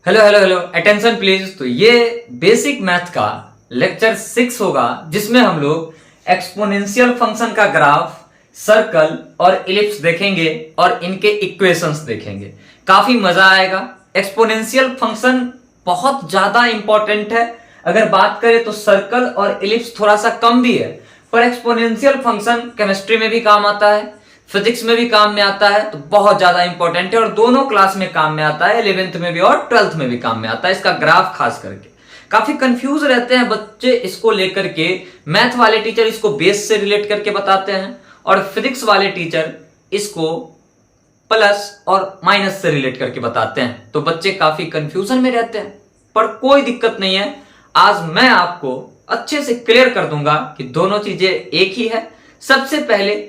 Hello hello hello attention please. तो ये basic math का लेक्चर 6 होगा जिसमें हम लोग एक्सपोनेंशियल फंक्शन का ग्राफ, सर्कल और इलिप्स देखेंगे और इनके इक्वेशंस देखेंगे। काफी मजा आएगा। एक्सपोनेंशियल फंक्शन बहुत ज्यादा इंपॉर्टेंट है। अगर बात करें तो सर्कल और इलिप्स थोड़ा सा कम भी है, पर एक्सपोनेंशियल फंक्शन केमिस्ट्री में भी काम आता है, फिजिक्स में भी काम में आता है, तो बहुत ज्यादा इंपॉर्टेंट है और दोनों क्लास में काम में आता है, 11th में भी और 12th में भी काम में आता है। इसका ग्राफ खास करके काफी कंफ्यूज रहते हैं बच्चे इसको लेकर के। मैथ वाले टीचर इसको बेस से रिलेट करके बताते हैं और फिजिक्स वाले टीचर इसको प्लस और माइनस से रिलेट करके बताते हैं, तो बच्चे काफी कंफ्यूजन में रहते हैं। पर कोई दिक्कत नहीं है, आज मैं आपको अच्छे से क्लियर कर दूंगा कि दोनों चीजें एक ही है। सबसे पहले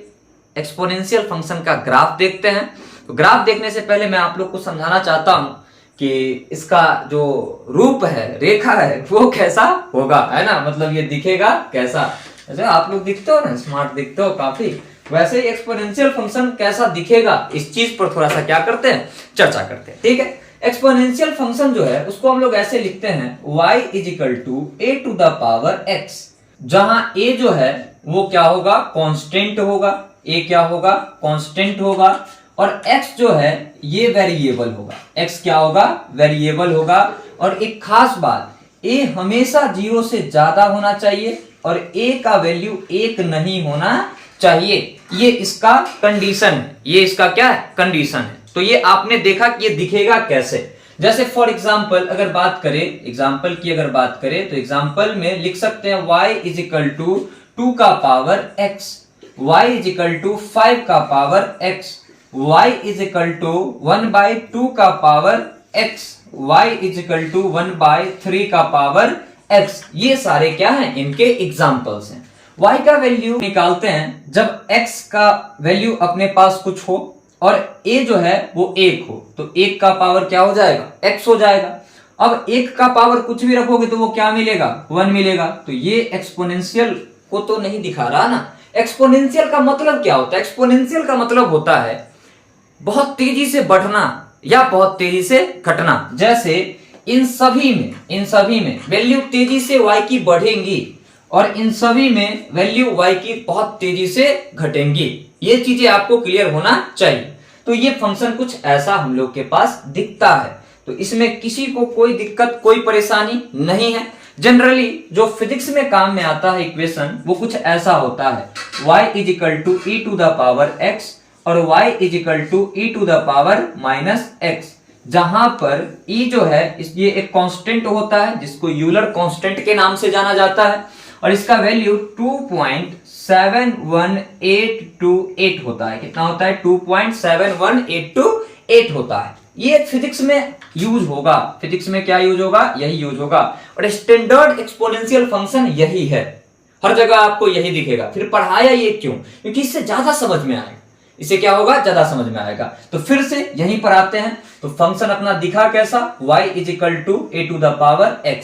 एक्सपोनेंशियल फंक्शन का ग्राफ देखते हैं। तो ग्राफ देखने से पहले मैं आप लोग को समझाना चाहता हूं कि इसका जो रूप है, रेखा है, वो कैसा होगा, है ना। मतलब ये दिखेगा कैसा। जैसे आप लोग दिखते हो ना, स्मार्ट दिखते हो काफी, वैसे ही एक्सपोनेंशियल फंक्शन कैसा दिखेगा, इस चीज पर थोड़ा सा क्या करते हैं, चर्चा करते हैं। ठीक है। एक्सपोनेंशियल फंक्शन जो है उसको हम लोग ऐसे लिखते हैं, y is equal to a to the power x, जहां a जो है वो क्या होगा, कांस्टेंट होगा। a क्या होगा, कांस्टेंट होगा। और x जो है ये वेरिएबल होगा। x क्या होगा, वेरिएबल होगा। और एक खास बात, a हमेशा 0 से ज्यादा होना चाहिए और a का वैल्यू 1 नहीं होना चाहिए। ये इसका कंडीशन है, ये इसका क्या है, कंडीशन है। तो ये आपने देखा कि ये दिखेगा कैसे। जैसे फॉर एग्जाम्पल अगर बात करें, एग्जाम्पल की अगर बात करें तो एग्जाम्पल में लिख सकते हैं y इजिकल टू 2 का power x, y is equal to 5 का power x, y is equal to 1/2 का power x, y is equal to 1/3 का पावर x। ये सारे क्या हैं, इनके एग्जाम्पल्स हैं। y का वैल्यू निकालते हैं जब x का वैल्यू अपने पास कुछ हो और a जो है वो 1 हो, तो 1 का पावर क्या हो जाएगा, x हो जाएगा। अब 1 का पावर कुछ भी रखोगे तो वो क्या मिलेगा, 1 मिलेगा। तो ये एक्सपोनेंशियल को तो नहीं दिखा रहा ना। एक्सपोनेंशियल का मतलब क्या होता है, एक्सपोनेंशियल का मतलब होता है बहुत तेजी से बढ़ना या बहुत तेजी से घटना। जैसे इन सभी में वैल्यू तेजी से y की बढ़ेंगी और इन सभी में वैल्यू y की बहुत तेजी से घटेंगी। ये चीजें आपको क्लियर होना चाहिए। तो ये फंक्शन कुछ ऐसा हम लोग के पास दिखता है, तो इसमें किसी को कोई दिक्कत, कोई परेशानी नहीं है। जनरली जो फिजिक्स में काम में आता है इक्वेशन, वो कुछ ऐसा होता है, y is equal to e to the power x और y is equal to e to the power minus x, जहां पर e जो है ये एक कांस्टेंट होता है जिसको यूलर कांस्टेंट के नाम से जाना जाता है और इसका वैल्यू 2.71828 होता है। कितना होता है, 2.71828 होता है। ये फिजिक्स में यूज होगा। फिजिक्स में क्या यूज होगा, यही यूज होगा। और स्टैंडर्ड एक्सपोनेंशियल फंक्शन यही है, हर जगह आपको यही दिखेगा। फिर पढ़ाया ये क्यों, क्योंकि इससे ज्यादा समझ में आएगा। इसे क्या होगा, ज्यादा समझ में आएगा। तो फिर से यहीं पर आते हैं। तो फंक्शन अपना दिखा कैसा, y is equal to a to the power x।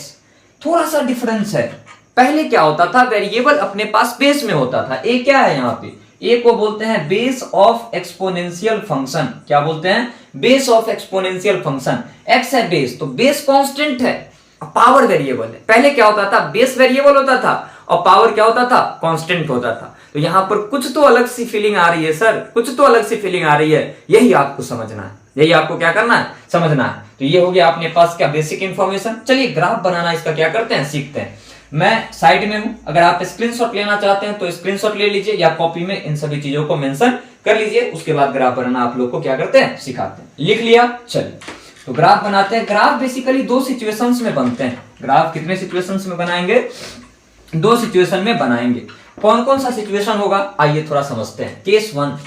थोड़ा सा डिफरेंस है। पहले क्या होता था, वेरिएबल अपने पास बेस में होता था। ए क्या है यहाँ पे, ए को बोलते हैं बेस ऑफ एक्सपोनेंशियल फंक्शन। क्या बोलते हैं, base of exponential function. X है बेस, तो बेस कांस्टेंट है, पावर वेरिएबल है। पहले क्या होता था, बेस वेरिएबल होता था और पावर क्या होता था, कांस्टेंट होता था। तो यहां पर कुछ तो अलग सी फीलिंग आ रही है सर, कुछ तो अलग सी फीलिंग आ रही है। यही आपको समझना है, यही आपको क्या करना है, समझना है। तो ये हो गया अपने पास क्या, बेसिक इंफॉर्मेशन। चलिए ग्राफ बनाना इसका क्या करते हैं, सीखते हैं। मैं साइड में हूं, अगर आप स्क्रीनशॉट लेना चाहते हैं तो स्क्रीनशॉट ले लीजिए या कॉपी में इन सभी चीजों को मेंशन कर लीजिए। उसके बाद ग्राफ बनाना आप लोग को क्या करते हैं, सिखाते हैं। लिख लिया, चलिए तो ग्राफ बनाते हैं। ग्राफ बेसिकली 2 सिचुएशंस में बनते हैं। ग्राफ कितने सिचुएशंस में बनाएंगे, 2 सिचुएशन में बनाएंगे। कौन कौन सा सिचुएशन होगा, आइए थोड़ा समझते हैं। केस 1,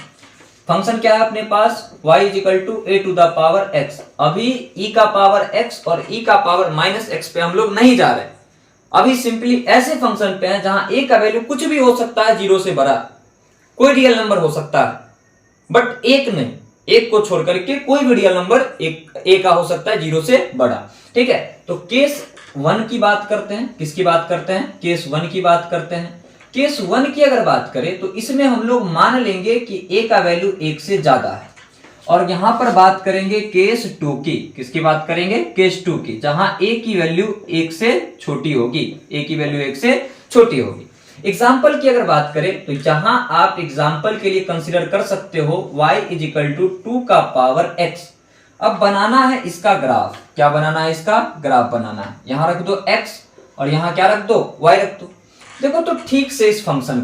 फंक्शन क्या है अपने पास, y is equal to a to the power x। अभी e का पावर x और e का पावर माइनस x पे हम लोग नहीं जा रहे, अभी सिंपली ऐसे फंक्शन पे हैं जहां a का वैल्यू कुछ भी हो सकता है 0 से बड़ा, कोई रियल नंबर हो सकता है, बट एक नहीं, एक को छोड़ करके कोई भी रियल नंबर a का हो सकता है 0 से बड़ा। ठीक है। तो केस 1 की बात करते हैं। किसकी बात करते हैं, केस 1 की बात करते हैं। केस 1 की अगर बात करें तो इसमें हम लोग मान लेंगे कि a का वैल्यू 1 से ज्यादा है और यहां पर बात करेंगे केस 2 की। किसकी बात करेंगे? केस 2 की, जहां a की वैल्यू 1 से छोटी होगी। a की वैल्यू 1 से छोटी होगी। एग्जाम्पल की अगर बात करें तो जहां आप एग्जाम्पल के लिए कंसीडर कर सकते हो y इज इक्वल टू 2 का पावर x। अब बनाना है इसका ग्राफ। क्या बनाना है? इसका ग्राफ बनाना है। यहां रख दो x और यहां क्या रख दो? y रख दो। देखो तो ठीक से इस फंक्शन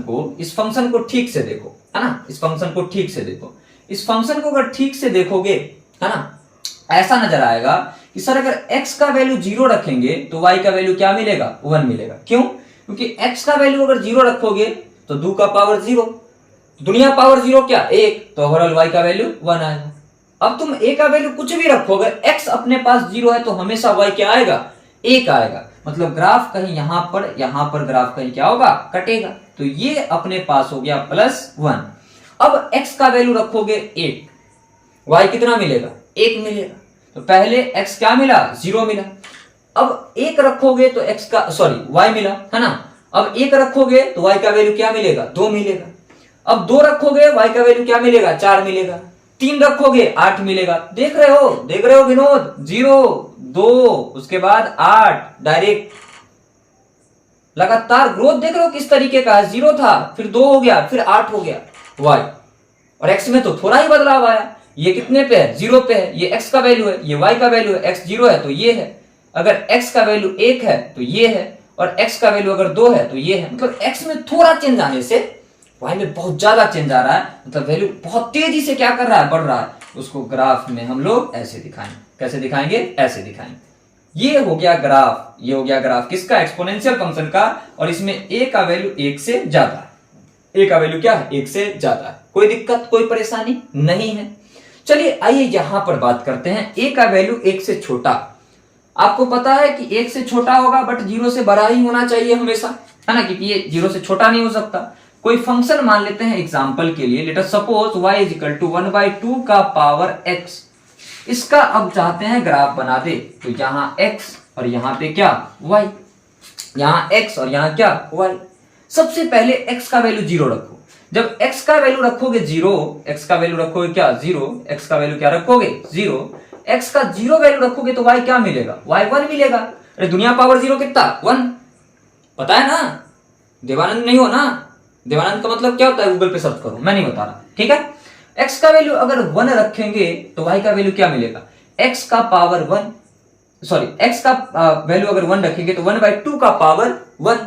को ठीक से देखो, है ना। इस फंक्शन को ठीक से देखो। इस फंक्शन को अगर ठीक से देखोगे, है ना, ऐसा नजर आएगा कि सर अगर x का वैल्यू 0 रखेंगे तो y का वैल्यू क्या मिलेगा? 1 मिलेगा। क्यों? क्योंकि x का वैल्यू अगर 0 रखोगे तो 2 का पावर 0, दुनिया पावर 0 क्या? 1, तो ओवरऑल y का वैल्यू 1 आएगा। अब तुम a का वैल्यू कुछ भी रखोगे, x अपने पास 0 है तो हमेशा y क्या आएगा? 1 आएगा। मतलब ग्राफ कहीं यहां पर ग्राफ कहीं क्या होगा? कटेगा। तो ये अपने पास हो गया +1। अब x का वैल्यू रखोगे 1, y कितना मिलेगा? 1 मिलेगा। तो पहले x क्या मिला? 0 मिला। अब 1 रखोगे तो x का y मिला, है ना। अब 1 रखोगे तो y का वैल्यू क्या मिलेगा? 2 मिलेगा। अब 2 रखोगे y का वैल्यू क्या मिलेगा? 4 मिलेगा। 3 रखोगे 8 मिलेगा। देख रहे हो विनोद? 0, 2, उसके बाद 8, डायरेक्ट लगातार ग्रोथ देख रहे हो किस तरीके का है? 0 था, फिर 2 हो गया, फिर 8 हो गया y। और x में तो थोड़ा ही बदलाव आया। ये कितने पे है? 0 पे है। ये x का वैल्यू है, ये y का वैल्यू है। x 0 है तो ये है। अगर x का वैल्यू 1 है तो ये है, और x का वैल्यू अगर 2 है तो ये है। मतलब x में थोड़ा चेंज आने से y में बहुत ज्यादा चेंज आ रहा है। मतलब वैल्यू बहुत तेजी से क्या कर रहा है? बढ़ रहा है। उसको ग्राफ में हम लोग ऐसे दिखाएंगे। कैसे दिखाएंगे? ऐसे दिखाएंगे। ये हो गया ग्राफ। ये हो गया ग्राफ किसका? एक्सपोनेंशियल फंक्शन का। और इसमें a का वैल्यू 1 से ज्यादा है। a का वैल्यू क्या है? 1 से ज्यादा है। कोई दिक्कत, कोई परेशानी नहीं है। चलिए आइए यहां पर बात करते हैं a का वैल्यू 1 से छोटा। आपको पता है कि 1 से छोटा होगा बट 0 से बड़ा ही होना चाहिए हमेशा, है ना, क्योंकि ये 0 से छोटा नहीं हो सकता। कोई फंक्शन मान लेते हैं एग्जांपल के लिए। Let us suppose y is equal to 1/2 का पावर x। इसका अब चाहते हैं ग्राफ बना दे। तो यहां x और यहां पे क्या? y। यहां x और यहां क्या? y। सबसे पहले x का वैल्यू 0 रखो। जब x का वैल्यू रखोगे 0, x का वैल्यू रखोगे क्या? 0। x का वैल्यू क्या रखोगे? 0। x का 0 वैल्यू रखोगे तो y क्या मिलेगा? y 1 मिलेगा। अरे दुनिया पावर 0 कितना? 1। पता है ना? देवानंद नहीं हो ना? देवानंद का मतलब क्या होता है? गूगल पे सर्च करो, मैं नहीं बता रहा, ठीक है। x का वैल्यू अगर 1 रखेंगे तो y का वैल्यू क्या मिलेगा? x का पावर 1, x का वैल्यू अगर 1 रखेंगे तो 1/2 का पावर 1।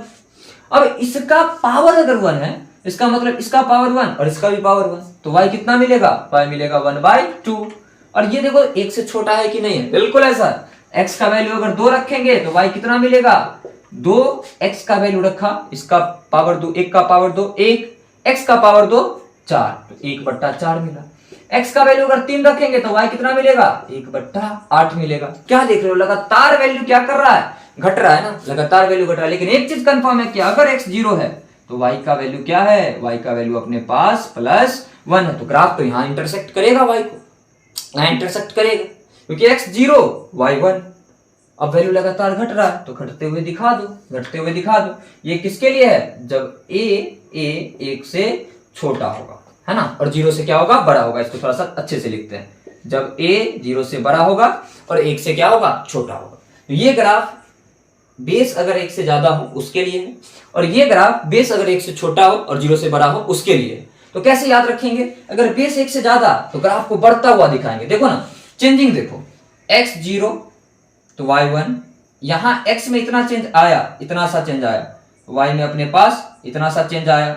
अब इसका पावर अगर 1 है, इसका मतलब इसका पावर 1 और इसका भी पावर 1, तो y कितना मिलेगा? y मिलेगा 1/2। और ये देखो 1 से छोटा है कि नहीं है? बिल्कुल ऐसा। x का वैल्यू अगर 2 रखेंगे तो y कितना मिलेगा? 2। x का वैल्यू रखा, इसका पावर 2, 1 का पावर 2 1, x का पावर 2 4, तो 1/4 मिला। x का वैल्यू अगर 3 रखेंगे तो y कितना मिलेगा? 1/8 मिलेगा। क्या देख रहे हो? लगातार वैल्यू क्या कर रहा है? घट रहा है ना, लगातार वैल्यू घट रहा है। लेकिन एक चीज कंफर्म है कि अगर x 0 है तो y का वैल्यू क्या है? y का वैल्यू अपने पास +1 है। तो ग्राफ तो यहां इंटरसेक्ट करेगा, y को यहां इंटरसेक्ट करेगा, क्योंकि x 0 y 1। अब वैल्यू लगातार घट रहा है तो घटते हुए दिखा दो, घटते हुए दिखा दो। ये किसके लिए है? जब a 1 से छोटा होगा, है ना, और 0 से क्या होगा? बड़ा होगा। इसको थोड़ा सा अच्छे से लिखते हैं। जब a 0 से बड़ा होगा और 1 से क्या होगा? छोटा होगा। तो ये ग्राफ बेस अगर 1 से ज्यादा हो उसके लिए है, और ये ग्राफ बेस अगर 1 से छोटा हो और 0 से बड़ा हो उसके लिए है। तो कैसे याद रखेंगे? अगर बेस 1 से ज्यादा तो ग्राफ को बढ़ता हुआ दिखाएंगे। देखो ना, चेंजिंग देखो, x 0 तो y 1। यहां x में इतना चेंज आया, इतना सा चेंज आया, y में अपने पास इतना सा चेंज आया।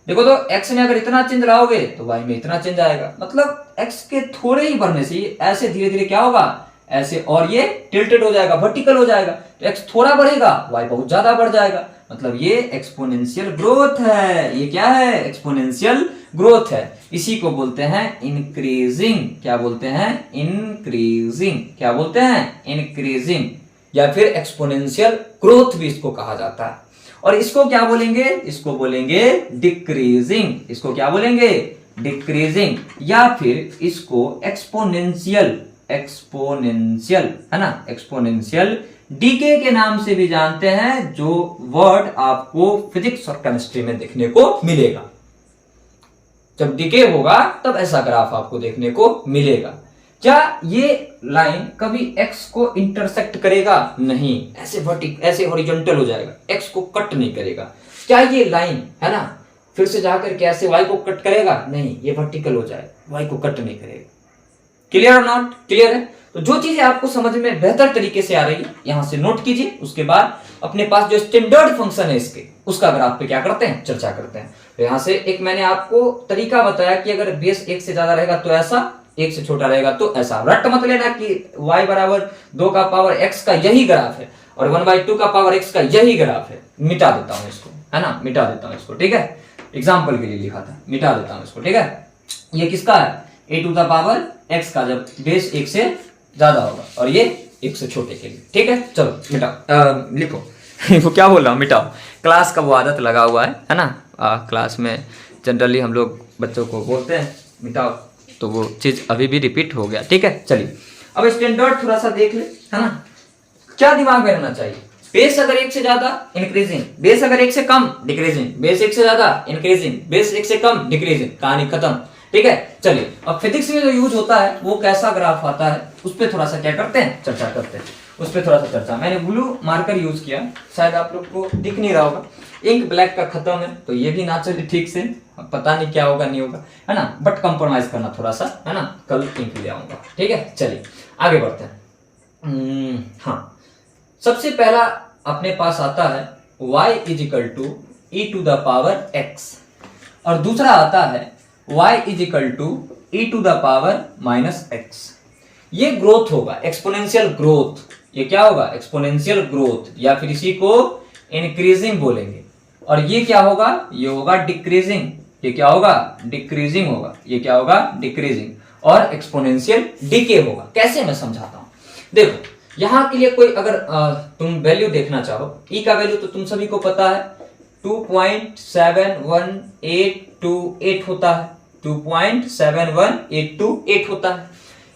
देखो तो x में अगर इतना चेंज लाओगे तो y में इतना चेंज आएगा। मतलब x के थोड़े ही बढ़ने से ये ऐसे धीरे धीरे क्या होगा? ऐसे, और ये टिल्टेड हो जाएगा, वर्टिकल हो जाएगा। तो x थोड़ा बढ़ेगा, y बहुत ज्यादा बढ़ जाएगा। मतलब ये एक्सपोनेंशियल ग्रोथ है। ये क्या है? एक्सपोनेंशियल ग्रोथ है। इसी को बोलते हैं इंक्रीजिंग। क्या बोलते हैं? इंक्रीजिंग। क्या बोलते हैं? इंक्रीजिंग, या फिर एक्सपोनेंशियल ग्रोथ भी इसको कहा जाता है। और इसको क्या बोलेंगे? इसको बोलेंगे डिक्रीजिंग। इसको क्या बोलेंगे? डिक्रीजिंग, या फिर इसको एक्सपोनेंशियल, एक्सपोनेंशियल, है ना, एक्सपोनेंशियल डीके के नाम से भी जानते हैं, जो वर्ड आपको फिजिक्स और केमिस्ट्री में देखने को मिलेगा। जब डिके होगा तब ऐसा ग्राफ आपको देखने को मिलेगा। क्या ये लाइन कभी x को इंटरसेक्ट करेगा? नहीं, ऐसे हॉरिजॉन्टल हो जाएगा, x को कट नहीं करेगा। क्या ये लाइन है ना फिर से जाकर के ऐसे y को कट करेगा? नहीं, ये वर्टिकल हो जाएगा, y को कट नहीं करेगा। क्लियर और नॉट क्लियर है? तो जो चीजें आपको समझ में बेहतर तरीके से आ रही है यहां से नोट कीजिए, उसके बाद अपने पास जो स्टैंडर्ड फंक्शन है इसके उसका ग्राफ पे क्या करते हैं, चर्चा करते हैं। तो यहां से एक मैंने आपको तरीका बताया कि अगर बेस 1 से ज्यादा रहेगा तो ऐसा, 1 से छोटा रहेगा तो ऐसा। रट मत लेना कि y बराबर 2 का पावर x का यही ग्राफ है और 1/2 का पावर x का यही ग्राफ है। मिटा देता हूं इसको, है ना, मिटा देता हूं इसको, ठीक है, एग्जाम्पल के लिए लिखा था, मिटा देता हूं इसको, ठीक है। ये किसका है? a⁻x का, जब बेस 1 से ज्यादा होगा और ये 1 से छोटे के लिए, ठीक है। चलो मिटाओ, लिखो वो क्या बोल रहा हूँ, मिटाओ। क्लास का वो आदत लगा हुआ है ना, क्लास में जनरली हम लोग बच्चों को बोलते हैं मिटाओ, तो वो चीज अभी भी रिपीट हो गया, ठीक है। चलिए अब स्टैंडर्ड थोड़ा सा देख ले, है ना। क्या दिमाग में रहना चाहिए? बेस अगर 1 से ज्यादा इंक्रीजिंग, बेस अगर 1 से कम डिक्रीजिंग, बेस 1 से ज्यादा इंक्रीजिंग, बेस 1 से कम डिक्रीजिंग, कहानी खत्म, ठीक है। चलिए अब फिजिक्स में जो यूज होता है वो कैसा ग्राफ आता है उस पर थोड़ा सा क्या करते हैं, चर्चा करते हैं, उस पर थोड़ा सा चर्चा। मैंने ब्लू मार्कर यूज किया, शायद आप लोग को दिख नहीं रहा होगा, इंक ब्लैक का खत्म है तो ये भी ना चले ठीक से, पता नहीं क्या होगा नहीं होगा, है ना, बट कंप्रोमाइज करना थोड़ा सा, है ना, कल इंक ले आऊंगा, ठीक है। चलिए आगे बढ़ते हैं। हाँ, सबसे पहला अपने पास आता है y = e⁻x और दूसरा आता है y = e⁻−x। ये ग्रोथ होगा, एक्सपोनेंशियल ग्रोथ। ये क्या होगा? एक्सपोनेंशियल ग्रोथ, या फिर इसी को इंक्रीजिंग बोलेंगे। और ये क्या होगा? ये होगा डिक्रीजिंग। ये क्या होगा? डिक्रीजिंग होगा। ये क्या होगा? डिक्रीजिंग। और एक्सपोनेंशियल डिके होगा। कैसे, मैं समझाता हूं। देखो यहां के लिए कोई अगर तुम वैल्यू देखना चाहो, ई का वैल्यू तो तुम सभी को पता है 2.71828 होता है, 2.71828 होता है।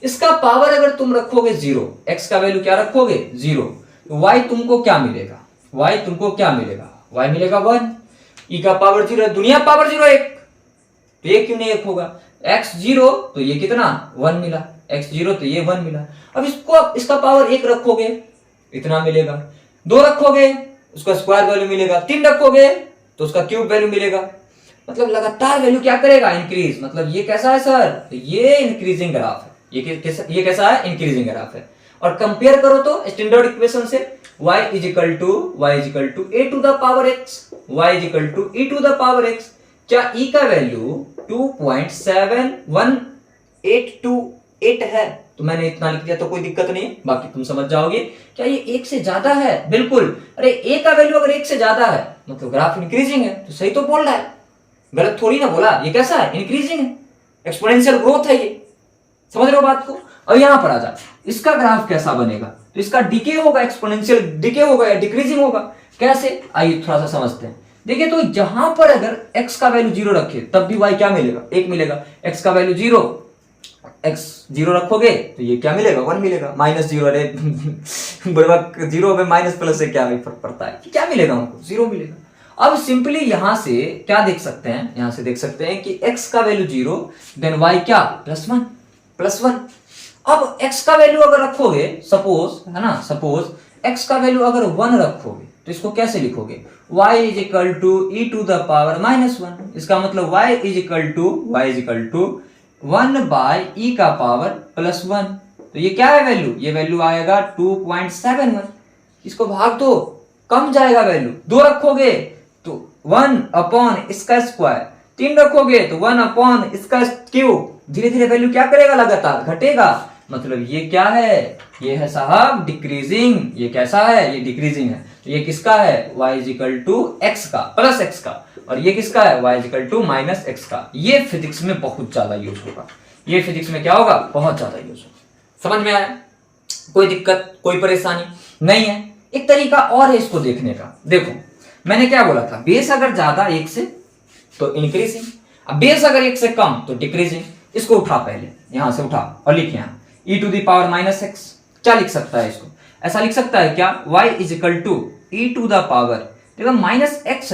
इसका पावर अगर तुम रखोगे 0, x का वैल्यू क्या रखोगे? 0, तो y तुमको क्या मिलेगा? y तुमको क्या मिलेगा? y मिलेगा 1। e का पावर 0 है, दुनिया पावर 0 1, तो ये क्यों नहीं 1 होगा? x 0 तो ये कितना? 1 मिला, x 0 तो ये 1 मिला। अब इसका पावर 1 रखोगे इतना मिलेगा, 2 रखोगे उसका स्क्वायर वैल्यू मिलेगा, 3 रखोगे तो उसका क्यूब वैल्यू मिलेगा। मतलब लगातार वैल्यू क्या करेगा? इंक्रीज। मतलब ये कैसा है सर? तो ये इंक्रीजिंग ग्राफ है। ये कैसा है? इंक्रीजिंग ग्राफ है। और कंपेयर करो तो स्टैंडर्ड इक्वेशन से y = a⁻x, क्या e का वैल्यू 2.71828 है तो मैंने इतना लिख दिया तो कोई दिक्कत नहीं है, बाकी तुम समझ जाओगे। क्या ये 1 से ज्यादा है? बिल्कुल। अरे a का वैल्यू अगर 1 से ज्यादा है मतलब ग्राफ इंक्रीजिंग है, तो सही तो बोल रहा है, गलत थोड़ी ना बोला। ये कैसा है? इंक्रीजिंग है, एक्सपोनेंशियल ग्रोथ है ये। समझ रहे हो बात को? और यहां पर आ जा, इसका ग्राफ कैसा बनेगा? तो इसका डिके होगा, एक्सपोनेंशियल डिके होगा या डिक्रीजिंग होगा। कैसे? आइए थोड़ा सा समझते हैं। देखिए तो जहां पर अगर x का वैल्यू 0 रखे तब भी y क्या मिलेगा? 1 मिलेगा। x का वैल्यू 0, x 0 रखोगे तो ये क्या मिलेगा? 1 मिलेगा। -0, अरे बुड़बक 0 में माइनस प्लस से क्या फर्क पड़ता है? क्या मिलेगा हमको? 0 मिलेगा। अब सिंपली यहां से क्या देख सकते हैं? यहां से देख सकते हैं कि x का वैल्यू 0 देन y क्या? +1। अब x का वैल्यू अगर रखोगे, सपोज, है ना, सपोज x का वैल्यू अगर 1 रखोगे तो इसको कैसे लिखोगे? y = e⁻−1। इसका मतलब y = 1/e⁻+1। तो ये क्या है वैल्यू? ये वैल्यू आएगा 2.71। इसको भाग दो, कम जाएगा वैल्यू। 2 रखोगे तो 1 इसका स्क्वायर, 3 रखोगे तो 1 इसका क्यूब। धीरे धीरे वैल्यू क्या करेगा? लगातार घटेगा। मतलब ये क्या है? ये है साहब डिक्रीजिंग। ये कैसा है? ये डिक्रीजिंग है। तो ये किसका है? y = x का, प्लस x का। और ये किसका है? y = -x का। ये फिजिक्स में बहुत ज्यादा यूज होगा। ये फिजिक्स में क्या होगा? बहुत ज्यादा यूज होगा। समझ में आया? कोई दिक्कत, कोई परेशानी नहीं है? एक तरीका और है इसको देखने का। देखो मैंने क्या बोला था, बेस अगर ज्यादा 1 से तो इंक्रीजिंग, अब बेस अगर 1 से कम तो डिक्रीजिंग। इसको उठा, पहले यहां से उठा और लिख यहां e⁻−x। क्या लिख सकता है इसको? ऐसा लिख सकता है क्या? y = e⁻, देखो -x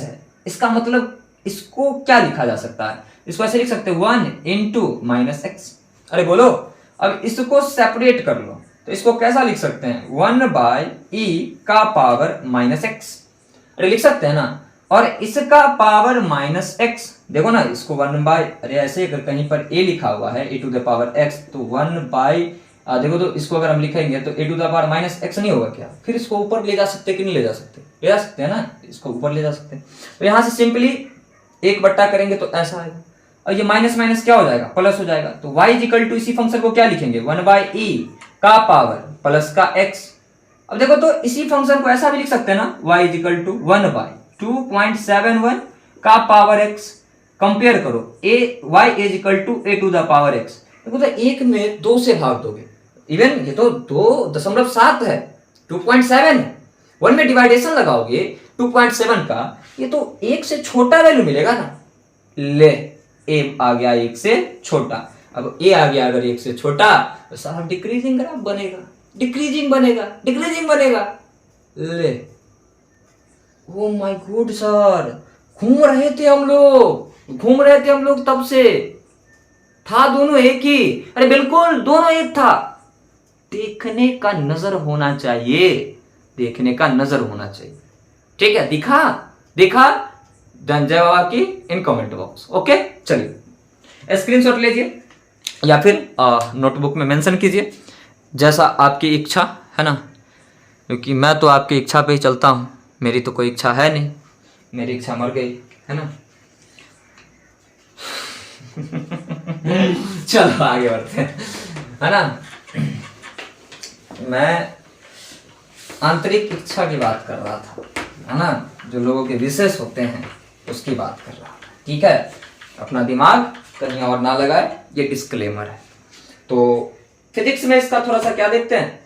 है, इसका मतलब इसको क्या लिखा जा सकता है? इसको ऐसे लिख सकते हैं 1 इंटू माइनस एक्स। अरे बोलो, अब इसको सेपरेट कर लो तो इसको कैसा लिख सकते हैं? 1 बाई ई का पावर माइनस एक्स। अरे लिख सकते हैं ना। और इसका पावर माइनस एक्स, देखो ना इसको 1 बाई, अरे ऐसे अगर कहीं पर ए लिखा हुआ है ए टू द पावर एक्स तो 1 बाई, देखो तो इसको अगर हम लिखेंगे तो a to the power minus x नहीं होगा क्या? फिर इसको ऊपर ले जा सकते कि नहीं ले जा सकते? ले जा सकते हैं ना, इसको ऊपर ले जा सकते हैं। तो यहां से सिंपली 1/, करेंगे तो ऐसा आएगा, और ये माइनस माइनस क्या हो जाएगा? प्लस हो जाएगा। तो y इक्वल टू इसी फंक्शन को क्या लिखेंगे? 1 बाई ई का पावर प्लस का x। अब देखो तो इसी फंक्शन को ऐसा भी लिख सकते हैं ना, y इक्वल टू 1 बाई 2.71 का पावर x। कंपेयर करो, y is equal to a to the power x। देखो तो एक में 2 से भाग दोगे, इवन ये तो 2.7 है, 2.7 है। 1 में डिवाइडेशन लगाओगे 2.7 का, ये तो 1 से छोटा वैल्यू मिलेगा ना। ले a आ गया 1 से छोटा, अब a आ गया अगर 1 से छोटा तो सारा डिक्रीजिंग ग्राफ बनेगा, डिक्रीजिंग बनेगा। ले, ओ माय गॉड सर, घूम रहे थे हम लोग तब से, था दोनों एक ही। अरे बिल्कुल दोनों एक था। देखने का नजर होना चाहिए, ठीक है? दिखा धनंजय बाबा की इन कमेंट बॉक्स। ओके, चलिए स्क्रीनशॉट लीजिए या फिर नोटबुक में मेंशन कीजिए, जैसा आपकी इच्छा है ना, क्योंकि मैं तो आपकी इच्छा पे ही चलता हूं, मेरी तो कोई इच्छा है नहीं, मेरी इच्छा मर गई है ना। चलो आगे बढ़ते हैं, है ना। मैं आंतरिक इच्छा की बात कर रहा था, है ना, जो लोगों के विशेष होते हैं उसकी बात कर रहा था, ठीक है। अपना दिमाग कहीं और ना लगाए, ये डिस्क्लेमर है। तो फिजिक्स में इसका थोड़ा सा क्या देखते हैं,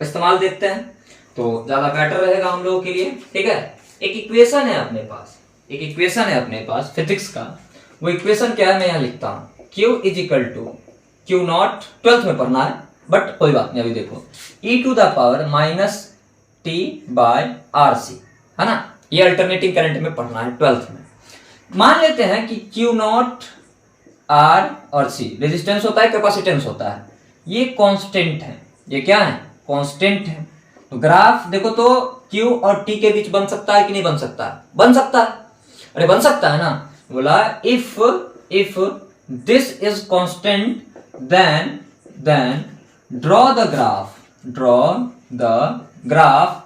इस्तेमाल देखते हैं, तो ज्यादा बेटर रहेगा हम लोगों के लिए, ठीक है। एक इक्वेशन है अपने पास फिजिक्स का। वो इक्वेशन क्या है मैं यहाँ लिखता हूँ, Q is equal to Q nought, 12th में पढ़ना है बट कोई बात नहीं, अभी देखो e to the power minus T by R C, है ना। ये अल्टरनेटिंग करंट में पढ़ना है 12th में। मान लेते हैं कि Q नॉट R और C रेजिस्टेंस होता है, कैपेसिटेंस होता है, ये कांस्टेंट है। ये क्या है? कांस्टेंट है। तो ग्राफ देखो तो Q और T के बीच बन सकता है कि नहीं बन सकता? बन सकता है। अरे बन सकता है ना। बोला if this is constant then draw the graph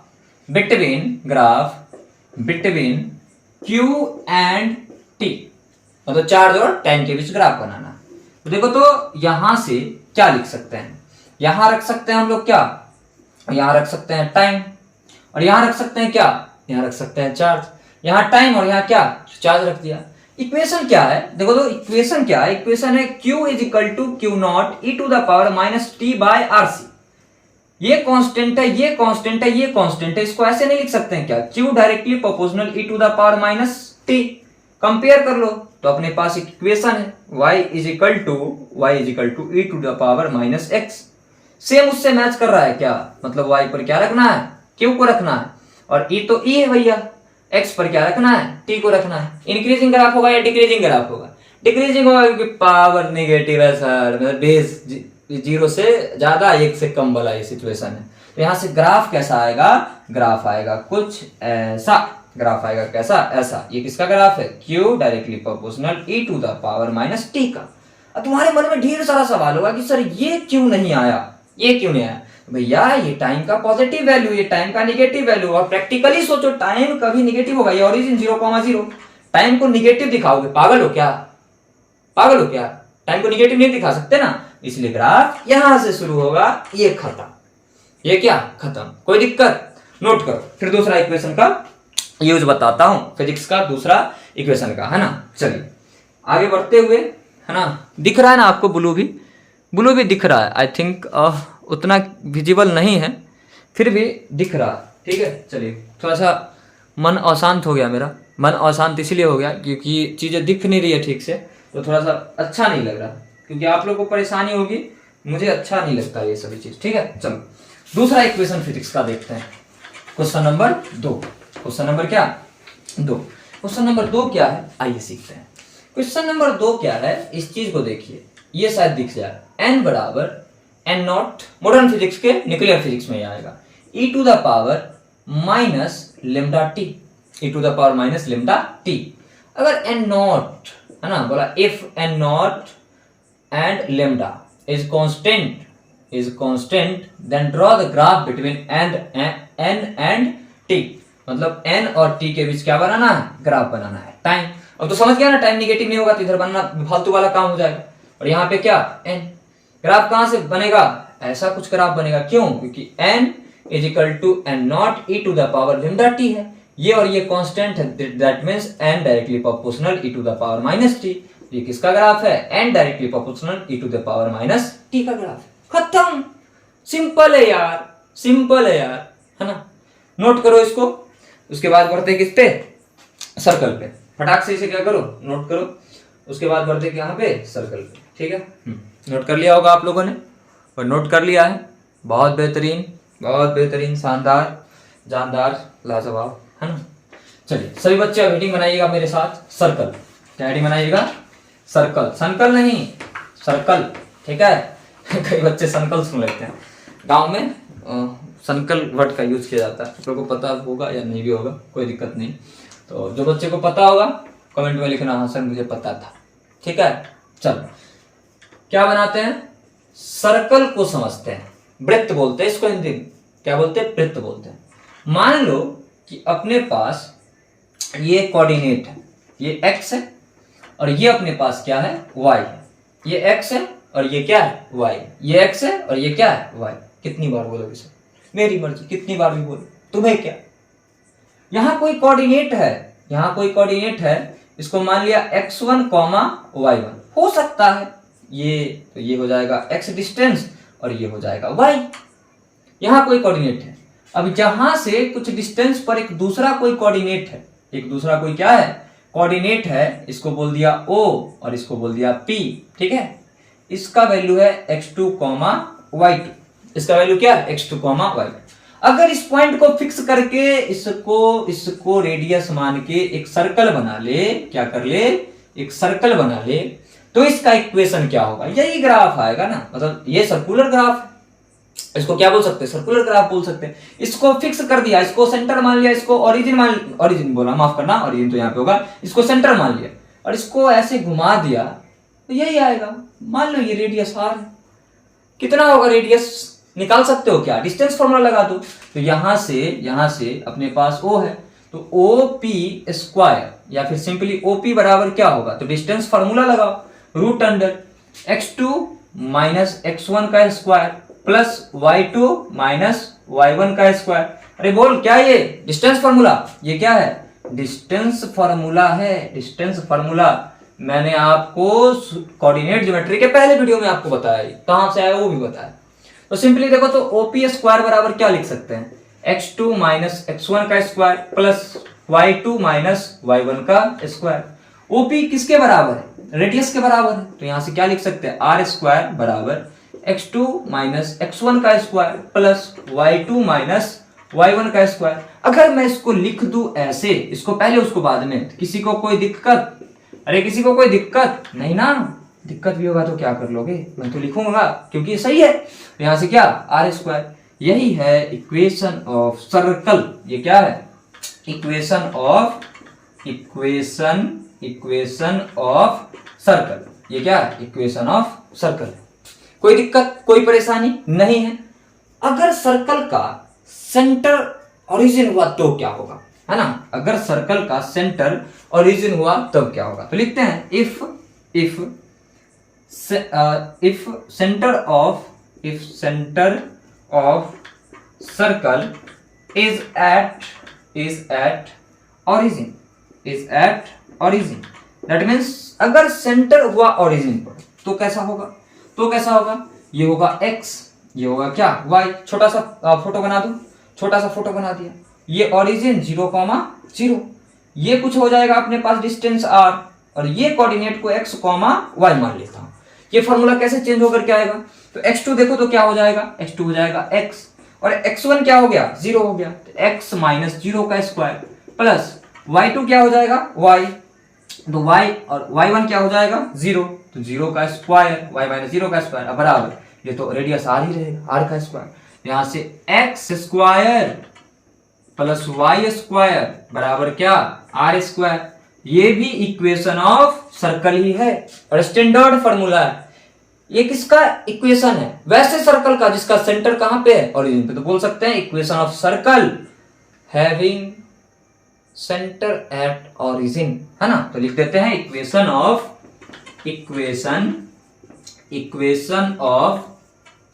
between Q and T, मतलब चार्ज और टाइम के बीच ग्राफ बनाना। तो देखो तो यहां से क्या लिख सकते हैं, यहां रख सकते हैं हम लोग क्या, यहां रख सकते हैं टाइम, और यहां रख सकते हैं क्या, यहां रख सकते हैं चार्ज। यहां टाइम और यहां क्या, चार्ज रख दिया। इक्वेशन क्या है देखो तो, इक्वेशन क्या है, इक्वेशन है Q is equal to Q nought e to the power minus T by R C. ये कांस्टेंट है, ये कांस्टेंट है, ये कांस्टेंट है, इसको ऐसे नहीं लिख सकते हैं क्या, Q directly proportional e to the power minus T. कंपेयर कर लो तो अपने पास एक इक्वेशन है y is equal to e to the power minus x. Same उससे मैच कर रहा है क्या, मतलब y पर क्या रखना है, q को रखना है, और e तो e है भैया, x पर क्या रखना है, t को रखना है। इंक्रीजिंग ग्राफ होगा या डिक्रीजिंग ग्राफ होगा? डिक्रीजिंग होगा, क्योंकि पावर नेगेटिव है सर, मतलब बेस 0 से ज्यादा 1 से कम वाला ये सिचुएशन है। तो यहां से ग्राफ कैसा आएगा, ग्राफ आएगा कुछ ऐसा, ग्राफ आएगा कैसा, ऐसा। ये किसका ग्राफ है, Q directly proportional e to the power minus T का। अब तुम्हारे मन में ढेर सारा सवाल होगा कि सर ये क्यों नहीं आया, ये क्यों नहीं आया। भैया ये टाइम का पॉजिटिव वैल्यू, ये टाइम का निगेटिव वैल्यू, और प्रैक्टिकली सोचो टाइम कभी निगेटिव होगा, ये ओरिजिन 0,0, टाइम को निगेटिव दिखाओगे, पागल हो क्या, टाइम को निगेटिव नहीं दिखा सकते ना। इसलिए ग्राफ यहां से शुरू होगा, ये खत्म, ये क्या खत्म, कोई दिक्कत, नोट करो। फिर दूसरा इक्वेशन का यूज बताता हूं, फिजिक्स का दूसरा इक्वेशन का, है ना। चलिए आगे बढ़ते हुए, है ना, दिख रहा है ना आपको, ब्लू भी दिख रहा है, आई थिंक उतना विजिबल नहीं है, फिर भी दिख रहा है, ठीक है। चलिए थोड़ा सा मन अशांत हो गया, मेरा मन अशांत इसलिए हो गया क्योंकि चीजें दिख नहीं रही है ठीक से, तो थोड़ा सा अच्छा नहीं लग रहा, क्योंकि आप लोगों को परेशानी होगी, मुझे अच्छा नहीं लगता ये सभी चीज, ठीक है। चलो दूसरा इक्वेशन फिजिक्स का देखते हैं, क्वेश्चन नंबर 2। क्वेश्चन नंबर क्या, 2। क्वेश्चन नंबर 2 क्या है, आइए सीखते हैं। क्वेश्चन नंबर 2 क्या है, इस चीज को देखिए, ये शायद दिख जाए, n बराबर n नॉट, मॉडर्न फिजिक्स के न्यूक्लियर फिजिक्स में आएगा, e to the power minus lambda T, e to the power minus lambda T. अगर n नॉट है ना, बोला if n nought and lambda is constant then draw the graph between n and t। मतलब n और t के बीच क्या बनाना है, graph बनाना है। टाइम, अब तो समझ गया ना, टाइम निगेटिव नहीं होगा तो इधर बनना फालतू वाला काम हो जाएगा। और यहाँ पे क्या n, ग्राफ कहां से बनेगा, ऐसा कुछ ग्राफ बनेगा, क्यों, क्योंकि n is equal to n nought e to the power lambda t है, ये और ये कांस्टेंट है, that means n directly proportional e to the power minus t। ये किसका ग्राफ है, n directly proportional e to the power minus t का graph है। खत्म, सिंपल है यार, सिंपल है यार, है ना। नोट करो इसको, उसके बाद बढ़ते हैं किस पे, सर्कल पे। फटाक से इसे क्या करो, नोट करो, उसके बाद बढ़ते हैं यहाँ पे सर्कल पे, ठीक है। नोट कर लिया होगा आप लोगों ने, और नोट कर लिया है, बहुत बेहतरीन, बहुत बेहतरीन, शानदार, जानदार, लाजवाब, है ना। चलिए सभी बच्चे अब हेडिंग बनाइएगा मेरे साथ, सर्कल। क्या हेडिंग बनाइएगा, सर्कल, संकल नहीं, सर्कल, ठीक है। कई बच्चे संकल सुन लेते हैं, गांव में संकल वर्ड का यूज किया जाता है, आप लोगों को पता होगा या नहीं भी होगा, कोई दिक्कत नहीं। तो जो बच्चे को पता होगा कमेंट में लिखना, हाँ सर मुझे पता था, ठीक है। चलो क्या बनाते हैं, सर्कल को समझते हैं, वृत्त बोलते हैं इसको हिंदी में, क्या बोलते हैं, वृत्त बोलते हैं। मान लो कि अपने पास ये कोऑर्डिनेट है, ये x है, और ये अपने पास क्या है, y है। ये x है और ये क्या है, y, ये x है और ये क्या है, y। कितनी बार बोलोगे सर, मेरी मर्जी, कितनी बार भी बोलो, तुम्हें क्या। यहां कोई कोऑर्डिनेट है, यहां कोई कोऑर्डिनेट है, इसको मान लिया x1, y1, हो सकता है ये, तो ये हो जाएगा x डिस्टेंस और ये हो जाएगा y। यहां कोई कोऑर्डिनेट है, अब जहां से कुछ डिस्टेंस पर एक दूसरा कोई कोऑर्डिनेट है, एक दूसरा कोई क्या है, कोऑर्डिनेट है, इसको बोल दिया O और इसको बोल दिया P, ठीक है। इसका वैल्यू है x2, y2, इसका वैल्यू क्या है, x2, y2। अगर इस पॉइंट को फिक्स करके इसको रेडियस मान के एक सर्कल बना ले, क्या कर ले, एक सर्कल बना ले, तो इसका इक्वेशन क्या होगा, यही ग्राफ आएगा ना। मतलब ये सर्कुलर ग्राफ है, इसको क्या बोल सकते हैं, सर्कुलर ग्राफ बोल सकते हैं। इसको फिक्स कर दिया, इसको सेंटर मान लिया, इसको ओरिजिन बोला, माफ करना, ओरिजिन तो यहाँ पे होगा, इसको सेंटर मान लिया और इसको ऐसे घुमा दिया तो यही आएगा। मान लो ये रेडियस r है, कितना होगा रेडियस, निकाल सकते हो क्या, डिस्टेंस फॉर्मूला लगा दो। तो यहां से अपने पास O है, तो OP स्क्वायर, या फिर सिंपली OP बराबर क्या होगा, तो डिस्टेंस फॉर्मूला लगाओ, root under x2 minus x1 का square plus y2 minus y1 का स्क्वायर। अरे बोल क्या ये डिस्टेंस फॉर्मूला, ये क्या है, डिस्टेंस फॉर्मूला है, डिस्टेंस फॉर्मूला। मैंने आपको कोऑर्डिनेट ज्योमेट्री के पहले वीडियो में आपको बताया, कहां से आया वो भी बताया। तो सिंपली देखो, तो OP स्क्वायर बराबर क्या लिख सकते हैं, x2 माइनस x1 का square plus y2 minus y1 का स्क्वायर। OP किसके बराबर है, रेडियस के बराबर है, तो यहां से क्या लिख सकते हैं, r स्क्वायर बराबर x2 माइनस x1 का square plus y2 minus y1 का स्क्वायर। अगर मैं इसको लिख दूं ऐसे, इसको पहले उसको बाद में, किसी को कोई दिक्कत, अरे किसी को कोई दिक्कत नहीं ना, दिक्कत भी होगा तो क्या कर लोगे, मैं तो लिखूंगा क्योंकि ये सही है। तो यहां से क्या, r स्क्वायर, यही है इक्वेशन ऑफ सर्कल। ये क्या है, इक्वेशन ऑफ सर्कल, ये क्या है, इक्वेशन ऑफ सर्कल। कोई दिक्कत, कोई परेशानी नहीं है। अगर सर्कल का सेंटर ओरिजिन हुआ तो क्या होगा, है ना, अगर सर्कल का सेंटर ओरिजिन हुआ तब क्या होगा, तो लिखते हैं if centre of circle is at origin, that means अगर सेंटर हुआ ओरिजिन पर तो कैसा होगा, ये होगा x, ये होगा क्या, y। छोटा सा फोटो बना दूं, छोटा सा फोटो बना दिया, ये ओरिजिन 0,0, ये कुछ हो जाएगा अपने पास डिस्टेंस r, और ये कोऑर्डिनेट को x, y मान लेता हूं। ये फॉर्मूला कैसे चेंज होकर क्या आएगा, तो x2 देखो तो क्या हो जाएगा, x2 हो जाएगा x, और x1 क्या हो गया, 0 हो गया, तो x माइनस 0 का स्क्वायर प्लस y2 क्या हो जाएगा y, तो y और y1 क्या हो जाएगा 0, तो 0 का स्क्वायर y माइनस 0 का स्क्वायर बराबर, ये तो रेडियस r ही रहेगा, r का स्क्वायर, यहां से x square plus y square बराबर क्या r स्क्वायर, ये भी इक्वेशन ऑफ सर्कल ही है और स्टैंडर्ड फॉर्मूला है। ये किसका इक्वेशन है, वैसे सर्कल का जिसका सेंटर कहां पे है, ओरिजिन पे, तो बोल सकते हैं equation of circle having centre at origin, है ना। तो लिख देते हैं equation of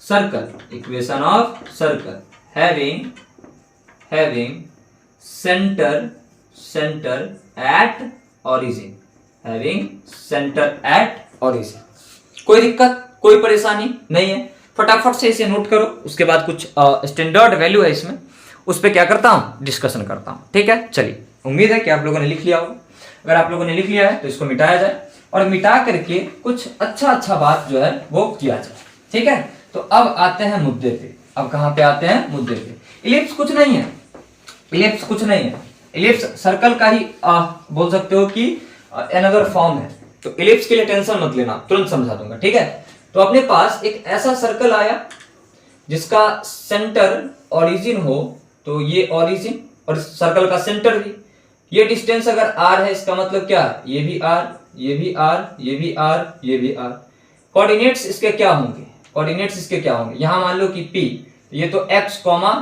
circle having centre at origin, कोई दिक्कत कोई परेशानी नहीं है, फटाफट से इसे नोट करो। उसके बाद कुछ स्टैंडर्ड वैल्यू है इसमें, उस पर क्या करता हूं, डिस्कशन करता हूं, ठीक है। चलिए, उम्मीद है कि आप लोगों ने लिख लिया होगा। अगर आप लोगों ने लिख लिया है तो इसको मिटाया जाए और मिटा करके कुछ अच्छा बात जो है वो किया जाए, ठीक है। तो अब आते हैं मुद्दे पे। अब कहां पे आते हैं, मुद्दे पे। इलिप्स कुछ नहीं है, इलिप्स सर्कल का ही बोल सकते हो कि अनदर फॉर्म है। तो इलिप्स के लिए टेंशन मत लेना, तुरंत समझा दूंगा, ठीक है। तो अपने पास एक ऐसा सर्कल आया जिसका सेंटर ओरिजिन हो, तो ये ओरिजिन और सर्कल का सेंटर भी, ये डिस्टेंस अगर r है, इसका मतलब क्या है, ये भी r, ये भी r, ये भी r, ये भी r। कोऑर्डिनेट्स इसके क्या होंगे, यहां मान लो कि p, ये तो x,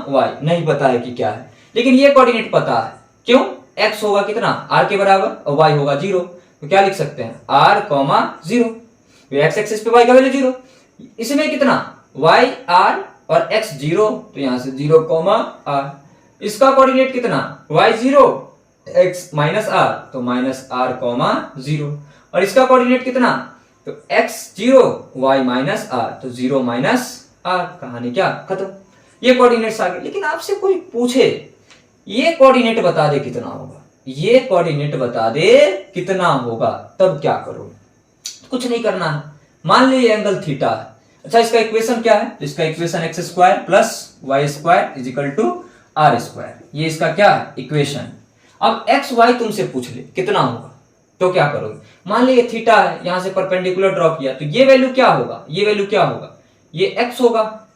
y नहीं पता है कि क्या है, लेकिन ये कोऑर्डिनेट पता है। क्यों, x होगा कितना, r के बराबर और y होगा 0, तो क्या लिख सकते हैं r, 0, x एक्सिस पे y का वैल्यू 0, इसमें कितना y, r और x 0, तो यहां से 0, r। इसका कोऑर्डिनेट कितना y 0, x माइनस r, तो माइनस r, 0। और इसका कोऑर्डिनेट कितना, तो x 0, y माइनस r, तो 0 माइनस r। कहानी क्या खत्म, ये कोऑर्डिनेट्स आ गए। लेकिन आपसे कोई पूछे ये कोऑर्डिनेट बता दे कितना होगा, तब क्या करोगे, कुछ नहीं करना है। मान लीजिए एंगल थीटा है, अच्छा इसका इक्वेशन क्या है, तो इसका equation x square plus Y square is equal to R square, ये इसका क्या है इक्वेशन। अब x y तुमसे पूछ ले कितना होगा, तो क्या करोगे, मान लीजिए थीटा है, यहां से परपेंडिकुलर ड्रॉ किया, तो ये वैल्यू क्या होगा, ये x होगा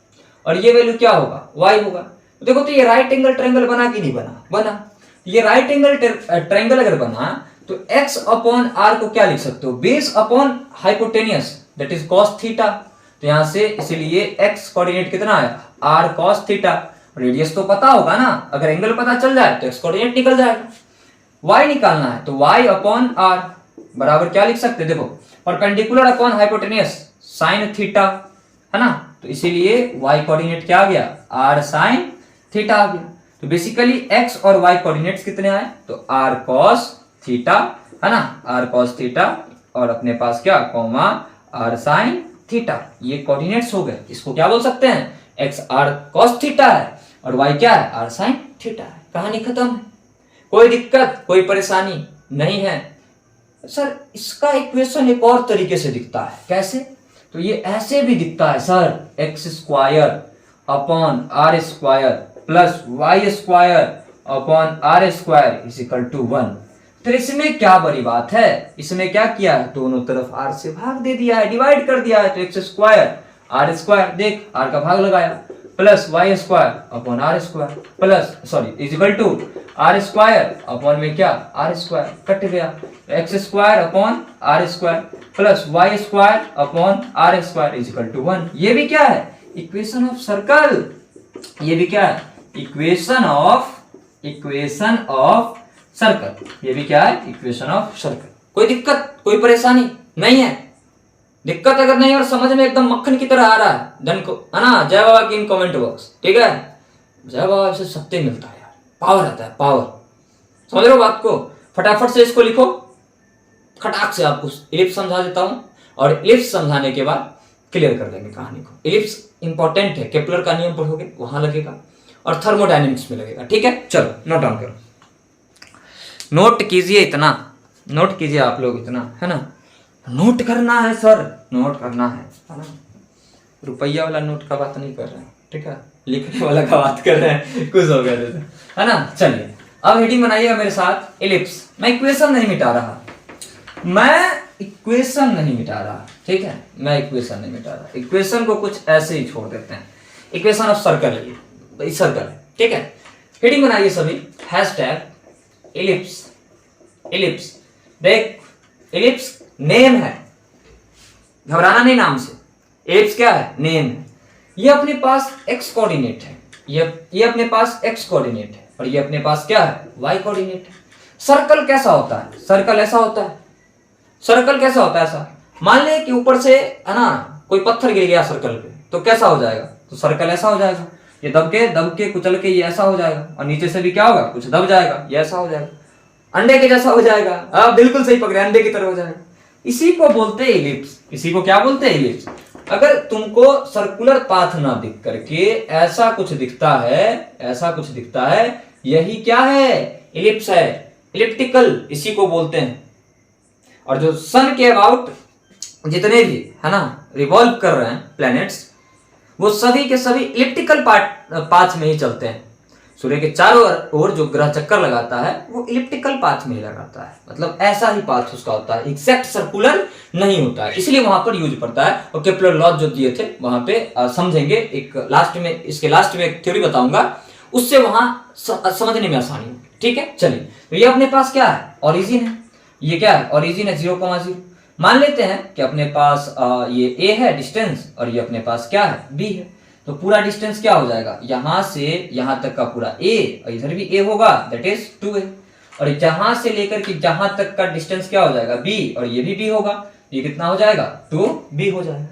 और ये वैल्यू क्या होगा, y होगा। तो देखो, तो ये राइट एंगल ट्रायंगल बना कि नहीं बना। ये राइट एंगल ट्रायंगल अगर बना तो x अपॉन r को क्या लिख सकते हो, base upon hypotenuse, that is cos theta. तो यहां से इसीलिए x कोऑर्डिनेट कितना है, r cos थीटा। रेडियस तो पता होगा ना, अगर एंगल पता चल जाए तो x कोऑर्डिनेट निकल जाएगा। y निकालना है तो y अपॉन r बराबर क्या लिख सकते हैं, देखो perpendicular upon hypotenuse sin theta, है ना। तो इसीलिए y कोऑर्डिनेट क्या आ गया, r sin थीटा आ गया। तो बेसिकली x और y कोऑर्डिनेट्स कितने आए, तो r cos थीटा, है ना, r cos थीटा, और अपने पास क्या कॉमा r sin थीटा, ये कोऑर्डिनेट्स हो गए। इसको क्या बोल सकते हैं, x r cos थीटा है और y क्या है, r sin थीटा है। कहानी खत्म है, कोई दिक्कत कोई परेशानी नहीं है। सर इसका इक्वेशन एक और तरीके से दिखता है, कैसे, तो ये ऐसे भी दिखता है sir, x square upon R square plus Y square upon R square is equal to 1। तो इसमें क्या बड़ी बात है, इसमें क्या किया है, दोनों तरफ r से भाग दे दिया है, डिवाइड कर दिया है। तो एक्स स्क्वायर आर स्क्वायर, देख r का भाग लगाया, plus Y square upon R square plus sorry is equal to R square upon में क्या आर स्क्वायर, कट गया। X square upon R square plus Y square upon R square is equal to 1। ये भी क्या है, equation of circle, ये भी क्या है, इक्वेशन ऑफ सर्कल, ये भी क्या है, इक्वेशन ऑफ सर्कल। कोई दिक्कत कोई परेशानी नहीं है। दिक्कत अगर नहीं और समझ में एकदम मक्खन की तरह आ रहा है, धन को, है ना, जय बाबा की इन कमेंट बॉक्स, ठीक है। जय बाबा से सत्य मिलता है यार, पावर आता है, पावर। समझ लो बात को, फटाफट से इसको लिखो, खटाक से आपको इलिप्स समझा देता हूं और इलिप्स समझाने के बाद क्लियर कर देंगे कहानी को। इलिप्स इंपॉर्टेंट है, केपलर का नियम पढ़ोगे वहां लगेगा और थर्मोडायनेमिक्स में लगेगा, ठीक है। चलो नोट डाउन करो, नोट कीजिए, इतना नोट कीजिए आप लोग, इतना है ना, नोट करना है सर, नोट करना है ना। रुपया वाला नोट का बात नहीं कर रहे हैं, ठीक है, लिखने वाला का बात कर रहे हैं, कुछ हो गया जैसे, है ना। चलिए अब हेडिंग बनाइएगा मेरे साथ इलिप्स। मैं इक्वेशन नहीं मिटा रहा, ठीक है, मैं इक्वेशन नहीं मिटा रहा। इक्वेशन को कुछ ऐसे ही छोड़ देते हैं। इक्वेशन ऑफ सर्कल है ये, सर्कल है, ठीक है। हेडिंग बनाइए सभी, हैशटैग इलिप्स। देख, इलिप्स नेम है, घबराना नहीं नाम से। इलिप्स क्या है? नेम है। ये अपने पास एक्स कोऑर्डिनेट है, ये अपने पास एक्स कोऑर्डिनेट है, और ये अपने पास क्या है? वाई कोऑर्डिनेट है। सर्कल कैसा होता है? सर्कल ऐसा होता है। सर्कल कैसा होता है? ऐसा मान ले कि ऊपर से है ना कोई पत्थर गिर गया सर्कल पे, तो कैसा हो जाएगा? तो सर्कल ऐसा हो जाएगा। ये दब के कुचल के ये ऐसा हो जाएगा, और नीचे से भी क्या होगा? कुछ दब जाएगा, ये ऐसा हो जाएगा, अंडे के जैसा हो जाएगा। आप बिल्कुल सही पकड़े, अंडे की तरह हो जाएगा। इसी को बोलते हैं इलिप्स। इसी को क्या बोलते हैं? इलिप्स। अगर तुमको सर्कुलर पाथ ना दिख करके ऐसा कुछ दिखता है, यही क्या है? इलिप्स है, इलिप्टिकल इसी को बोलते हैं। और जो सन के अबाउट जितने भी है ना रिवॉल्व कर रहे हैं प्लैनेट्स, वो सभी के सभी इलिप्टिकल पाथ में ही चलते हैं। सूर्य के चारों ओर जो ग्रह चक्कर लगाता है वो इलिप्टिकल पाथ में ही लगाता है, मतलब ऐसा ही पाथ उसका होता है, एग्जैक्ट सर्कुलर नहीं होता है, इसलिए वहां पर यूज पड़ता है। और केपलर लॉ जो दिए थे वहां पे समझेंगे, एक लास्ट में, इसके लास्ट में एक थ्योरी बताऊंगा, उससे वहां समझने में आसानी होगी, ठीक है। चलिए, तो ये अपने पास क्या है? ओरिजिन है। ये क्या है? ओरिजिन है 0,0। मान लेते हैं कि अपने पास ये a है डिस्टेंस, और ये अपने पास क्या है? b है। तो पूरा डिस्टेंस क्या हो जाएगा? यहां से यहां तक का पूरा a, और इधर भी a होगा, दैट इज 2a। और जहां से लेकर के जहां तक का डिस्टेंस क्या हो जाएगा? b, और ये भी b होगा। ये कितना हो जाएगा? 2b हो जाएगा।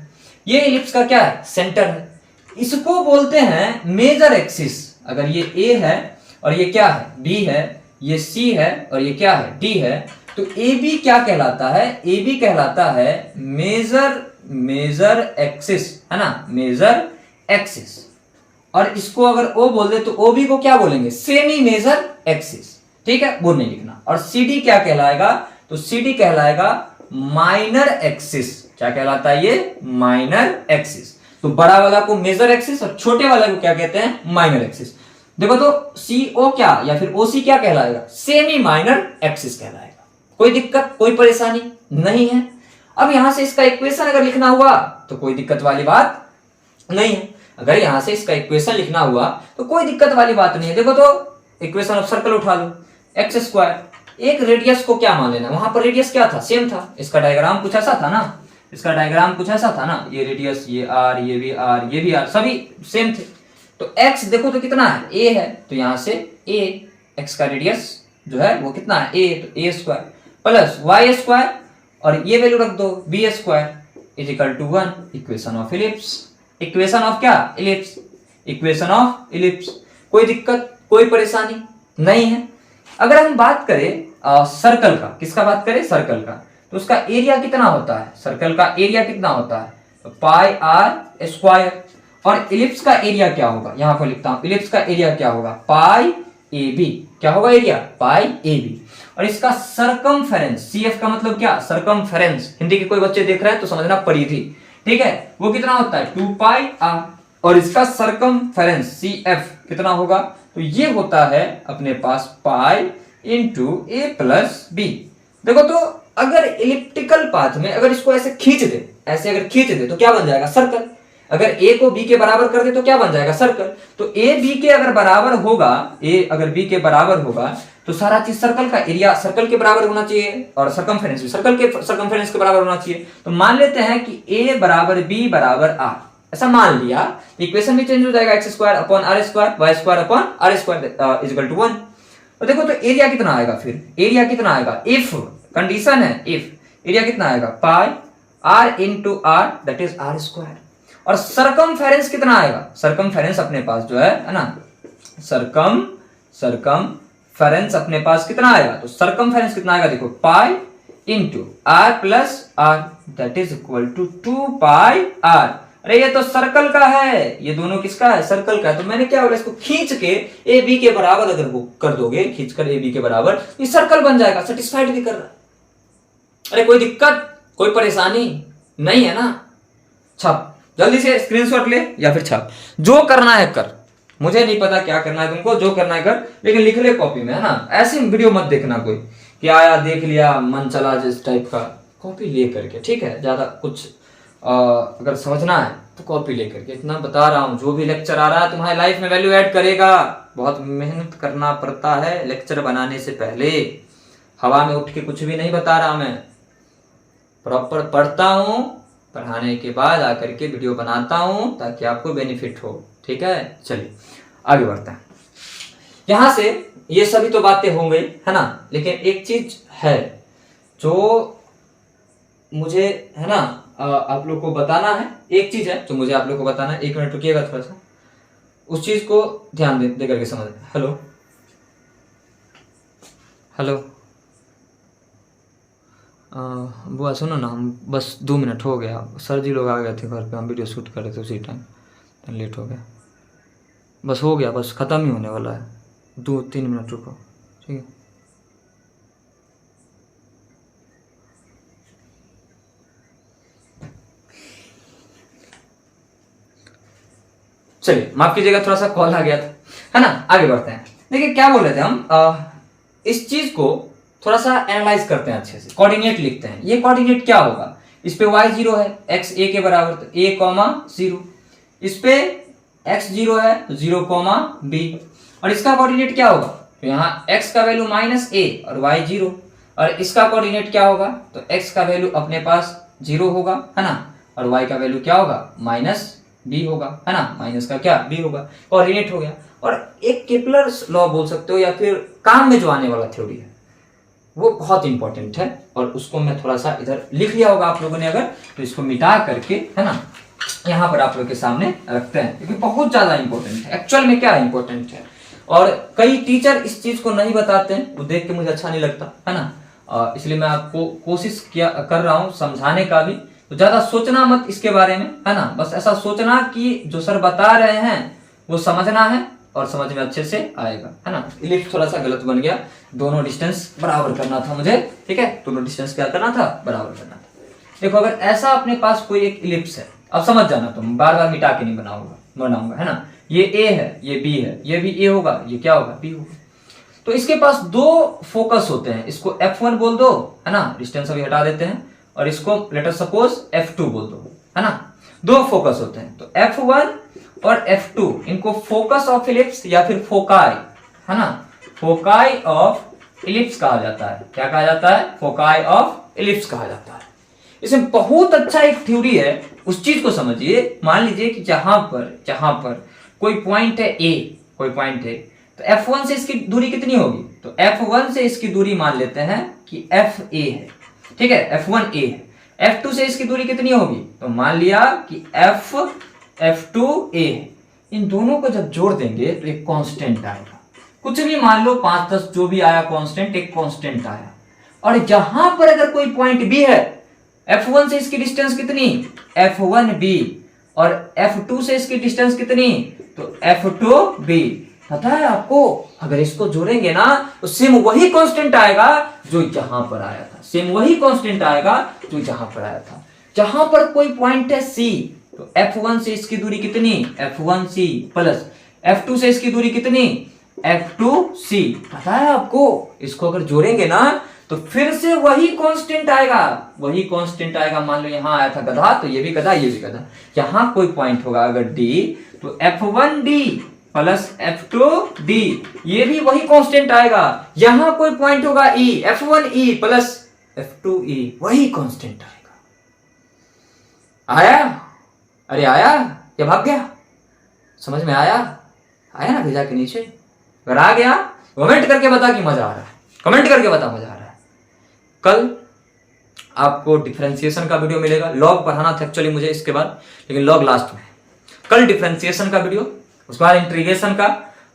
ये इलिप्स का क्या है? सेंटर है। इसको बोलते हैं मेजर एक्सिस। अगर ये a है और ये क्या है? b है, ये c है और ये क्या है? d है, तो AB क्या कहलाता है? AB कहलाता है मेजर एक्सिस, है ना, मेजर एक्सिस। और इसको अगर O बोल दे तो OB को क्या बोलेंगे? सेमी मेजर एक्सिस, ठीक है, वो नहीं लिखना। और CD क्या कहलाएगा? तो CD कहलाएगा माइनर एक्सिस। क्या कहलाता है ये? Minor axis. तो बड़ा वाला को मेजर एक्सिस और छोटे वाला को क्या कहते हैं? Minor axis. देखो तो CO क्या या फिर OC क्या कहलाएगा? सेमी माइनर एक्सिस कहलाएगा। कोई दिक्कत, कोई परेशानी नहीं है। अब यहां से इसका इक्वेशन अगर लिखना हुआ तो कोई दिक्कत वाली बात नहीं है। अगर यहां से इसका इक्वेशन लिखना हुआ तो कोई दिक्कत वाली बात नहीं है। देखो तो इक्वेशन ऑफ सर्कल उठा लो, x²। एक रेडियस को क्या मान लेना? वहां पर रेडियस क्या था? सेम था। इसका डायग्राम कुछ ऐसा था ना, ये रेडियस, ये r, ये भी r, ये भी r, सभी सेम थे। तो x देखो तो कितना है? a है, तो यहां से a, x का रेडियस जो है वो कितना है? a, तो a² प्लस y², और ये वैल्यू रख दो b² is equal to 1। Equation of ellipse. Equation of क्या? इलिप्स। Equation of ellipse. कोई दिक्कत, कोई परेशानी नहीं है। अगर हम बात करें सर्कल का, किसका बात करें? सर्कल का, तो उसका एरिया कितना होता है? सर्कल का एरिया कितना होता है? तो πr²। और इलिप्स का एरिया क्या होगा? यहां पर लिखता हूं, इलिप्स का एरिया क्या होगा? πab। क्या होगा एरिया? πab। और इसका सरकमफेरेंस, CF का मतलब क्या? सरकमफेरेंस। हिंदी के कोई बच्चे देख रहे हैं तो समझना परिधि, ठीक है, वो कितना होता है? 2πr। और इसका सरकमफेरेंस CF कितना होगा? तो ये होता है अपने पास pi into a plus b. देखो तो अगर इलिप्टिकल पाथ में अगर इसको ऐसे खींच दे, ऐसे अगर खींच दे तो क्या बन जाएगा? सर्कल। अगर a को b के बराबर कर दे तो क्या बन जाएगा? सर्कल। तो a b के अगर बराबर होगा, a अगर b के बराबर होगा तो सारा चीज सर्कल का एरिया सर्कल के बराबर होना चाहिए, और सरकमफेरेंस भी सर्कल के सरकमफेरेंस के बराबर होना चाहिए। तो मान लेते हैं कि a बराबर b बराबर r, ऐसा मान लिया, इक्वेशन भी चेंज हो जाएगा, x² upon r² y² upon r² is equal to 1। तो देखो तो एरिया कितना आएगा? फिर एरिया कितना आएगा? इफ कंडीशन है, इफ एरिया कितना आएगा? पाई r into r that is r²। और सरकमफेरेंस कितना आएगा? सरकमफेरेंस अपने पास जो है ना, सरकमफेरेंस अपने पास कितना आएगा? तो सरकमफेरेंस कितना आएगा? देखो pi into r plus r that is equal to 2πr। अरे ये तो सर्कल का है, ये दोनों किसका है? सर्कल का है। तो मैंने क्या बोला, इसको खींच के ए बी के बराबर अगर वो कर दोगे, खींचकर ए बी के बराबर, ये सर्कल बन जाएगा। सेटिस्फाइड भी कर रहा है। अरे कोई दिक्कत, कोई परेशानी नहीं है ना? छाप जल्दी से, स्क्रीनशॉट ले या फिर छाप, जो करना है कर, मुझे नहीं पता क्या करना है तुमको, जो करना है कर, लेकिन लिख ले कॉपी में, है ना। ऐसे वीडियो मत देखना कोई कि आया देख लिया मन चला जिस टाइप का, कॉपी ले करके, ठीक है। ज्यादा कुछ अगर समझना है तो कॉपी ले करके, इतना बता रहा हूँ। जो भी लेक्चर आ रहा है तुम्हारी लाइफ में वैल्यू ऐड करेगा। बहुत मेहनत करना पड़ता है लेक्चर बनाने से पहले, हवा में उठ के कुछ भी नहीं बता रहा मैं, प्रॉपर पढ़ता हूँ, पढ़ाने के बाद आकर के वीडियो बनाता हूँ ताकि आपको बेनिफिट हो, ठीक है। चलिए आगे बढ़ते हैं। यहां से ये सभी तो बातें हो गई, है ना, लेकिन एक चीज है जो मुझे, है ना, आप लोग को बताना है। एक चीज है जो मुझे आप लोग को बताना है, 1 मिनट रुकिएगा थोड़ा सा, उस चीज को ध्यान दे करके समझ। हेलो हेलो बुआ सुनो ना, हम बस 2 मिनट हो गया, सर जी लोग आ गए थे घर पे, हम वीडियो शूट कर रहे थे उसी टाइम, लेट हो गया, बस हो गया, बस ख़त्म ही होने वाला है, 2-3 मिनट रुको, ठीक है। चलिए माफ कीजिएगा, थोड़ा सा कॉल आ गया था, है ना। आगे बढ़ते हैं। देखिए क्या बोल रहे थे हम, इस चीज को थोड़ा सा एनालाइज करते हैं अच्छे से, कोऑर्डिनेट लिखते हैं। ये कोऑर्डिनेट क्या होगा, इस पे y 0 है, x a के बराबर, तो a, 0, इस पे x 0 है तो 0, b, और इसका कोऑर्डिनेट क्या होगा, तो यहाँ x का वैल्यू -a और y 0, और इसका कोऑर्डिनेट क्या होगा, तो x का वैल्यू अपने पास 0 होगा, है ना, और y का वैल्यू क्या होगा, -b होगा, है ना, माइनस का क्या b होगा, कोऑर्डिनेट हो गया। और एक केपलर लॉ बोल सकते हो, या फिर काम में जो आने वाला थ्योरी है वो बहुत इंपॉर्टेंट है, और उसको मैं थोड़ा सा इधर लिख लिया होगा आप लोगों ने अगर, तो इसको मिटा करके, है ना, यहाँ पर आप लोग के सामने रखते हैं, क्योंकि बहुत ज्यादा इंपॉर्टेंट है। एक्चुअल में क्या इंपॉर्टेंट है, और कई टीचर इस चीज को नहीं बताते हैं, वो देख के मुझे अच्छा नहीं लगता, है ना, इसलिए मैं आपको कोशिश कर रहा हूँ समझाने का भी। तो ज्यादा सोचना मत इसके बारे में, है ना, बस ऐसा सोचना कि जो सर बता रहे हैं वो समझना है, और समझ में अच्छे से आएगा, है ना। इलिप्स थोड़ा सा गलत बन गया, दोनों डिस्टेंस बराबर करना था मुझे, ठीक है, दोनों डिस्टेंस क्या करना था, बराबर करना था। देखो अगर ऐसा अपने पास कोई एक इलिप्स है, अब समझ जाना, तुम बार बार मिटा के नहीं बनाऊंगा, है ना, ये a है, ये b है, ये भी a होगा, ये क्या होगा, b होगा। तो इसके पास 2 फोकस होते हैं, इसको f1 बोल दो, है ना, डिस्टेंस अभी हटा देते हैं, और इसको लेट अस सपोज f2 बोल दो, है ना। 2 फोकस होते हैं, तो f1 और f2, इनको फोकस ऑफ इलिप्स या फिर फोकाई, है ना, फोकाई ऑफ इलिप्स कहा जाता है। क्या कहा जाता है, फोकाई ऑफ इलिप्स कहा जाता है। इसमें बहुत अच्छा एक थ्योरी है, उस चीज को समझिए। मान लीजिए कि जहां पर कोई पॉइंट है a, कोई पॉइंट है, तो f1 से इसकी दूरी कितनी होगी, तो f1 से इसकी दूरी मान लेते हैं कि fa है, ठीक है, f1 a है। f2 से इसकी दूरी कितनी होगी, तो मान लिया कि f2 a है। इन दोनों को जब जोड़ देंगे तो एक कांस्टेंट आएगा, कुछ भी मान लो 5-10 जो भी आया कांस्टेंट, एक कांस्टेंट आया। और जहां पर अगर कोई पॉइंट b है, f1 से इसकी डिस्टेंस कितनी, f1b, और f2 से इसकी डिस्टेंस कितनी, तो f2b। पता है आपको, अगर इसको जोड़ेंगे ना तो सेम वही कांस्टेंट आएगा जो यहां पर आया था, सेम वही कांस्टेंट आएगा जो यहां पर आया था। जहां पर कोई पॉइंट है c, तो f1 से इसकी दूरी कितनी, f1c, प्लस f2 से इसकी दूरी कितनी, f2c। पता है आपको, इसको अगर जोड़ेंगे ना तो फिर से वही कांस्टेंट आएगा, वही कांस्टेंट आएगा। मान लो यहां आया था गधा, तो ये भी गधा, ये भी गधा। यहां कोई पॉइंट होगा अगर d, तो f1d प्लस f2d, ये भी वही कांस्टेंट आएगा। यहां कोई पॉइंट होगा e, f1e प्लस f2e, वही कांस्टेंट आएगा। आया, अरे आया या भाग गया, समझ में आया ना भेजा के नीचे। अगर आ गया कमेंट करके बता कि मजा आ रहा है, कमेंट करके बता मजा आ रहा है। कल आपको डिफरेंशिएशन का वीडियो मिलेगा, लॉग पढ़ाना था एक्चुअली मुझे इसके बाद, लेकिन लॉग लास्ट में। कल डिफरेंशिएशन का वीडियो, उसके बाद इंटीग्रेशन का,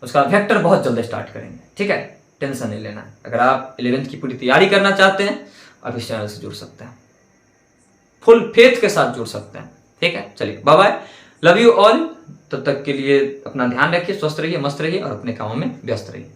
उसका वेक्टर बहुत जल्द स्टार्ट करेंगे, ठीक है, टेंशन नहीं लेना। अगर आप 11th की पूरी तैयारी करना चाहते हैं, आप इस चैनल से जुड़ सकते हैं, फुल फेथ के साथ जुड़ सकते हैं, ठीक है। चलिए bye bye, love you all. तब तक के लिए अपना ध्यान रखिए, स्वस्थ रहिए, मस्त रहिए और अपने कामों में व्यस्त रहिए।